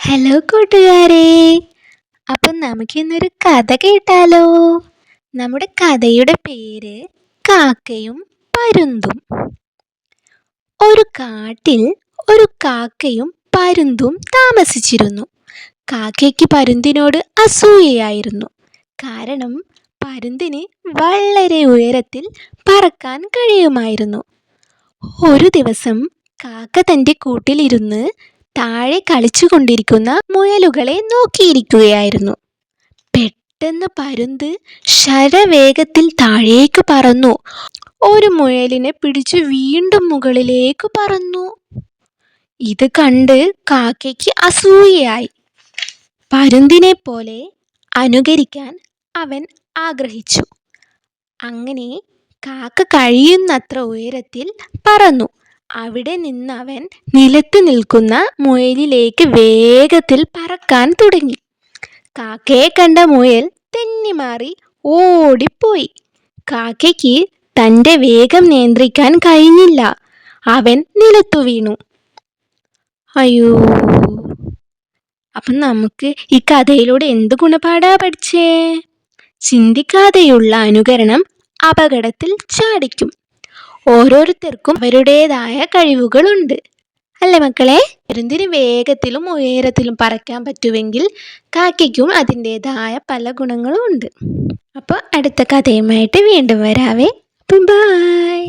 Hello കൂട്ടുകാരെ. അപ്പം നമുക്കിന്നൊരു കഥ കേട്ടാലോ? നമ്മുടെ കഥയുടെ പേര് കാക്കയും പരുന്തും. ഒരു കാട്ടിൽ ഒരു കാക്കയും പരുന്തും താമസിച്ചിരുന്നു. കാക്കയ്ക്ക് പരുന്തിനോട് അസൂയയായിരുന്നു. കാരണം പരുന്തിന് വളരെ ഉയരത്തിൽ പറക്കാൻ കഴിയുമായിരുന്നു. ഒരു ദിവസം കാക്ക തൻ്റെ കൂട്ടിലിരുന്ന് താഴെ കളിച്ചുകൊണ്ടിരിക്കുന്ന മുയലുകളെ നോക്കിയിരിക്കുകയായിരുന്നു. പെട്ടെന്ന് പരുന്ത് ശരവേഗത്തിൽ താഴേക്ക് പറന്നു ഒരു മുയലിനെ പിടിച്ച് വീണ്ടും മുകളിലേക്ക് പറന്നു. ഇത് കണ്ട് കാക്കയ്ക്ക് അസൂയയായി. പരുന്തിനെ പോലെ അനുകരിക്കാൻ അവൻ ആഗ്രഹിച്ചു. അങ്ങനെ കാക്ക കഴിയുന്നത്ര ഉയരത്തിൽ പറന്നു. അവിടെ നിന്നവൻ നിലത്ത് നിൽക്കുന്ന മുയലിലേക്ക് വേഗത്തിൽ പറക്കാൻ തുടങ്ങി. കാക്കയെ കണ്ട മുയൽ തെന്നിമാറി ഓടിപ്പോയി. കാക്കയ്ക്ക് തൻ്റെ വേഗം നിയന്ത്രിക്കാൻ കഴിഞ്ഞില്ല. അവൻ നിലത്തു വീണു. അയ്യോ! അപ്പം നമുക്ക് ഈ കഥയിലൂടെ എന്ത് ഗുണപാഠാ പഠിച്ചേ? ചിന്തിക്കാതെയുള്ള അനുകരണം അപകടത്തിൽ ചാടിക്കും. ഓരോരുത്തർക്കും അവരുടേതായ കഴിവുകളുണ്ട്, അല്ലേ മക്കളെ? പരുന്തിന് വേഗത്തിലും ഉയരത്തിലും പറക്കാൻ പറ്റുമെങ്കിൽ കാക്കയ്ക്കും അതിൻ്റെതായ പല ഗുണങ്ങളും ഉണ്ട്. അപ്പോൾ അടുത്ത കഥയുമായിട്ട് വീണ്ടും വരാവേ. ബൈ.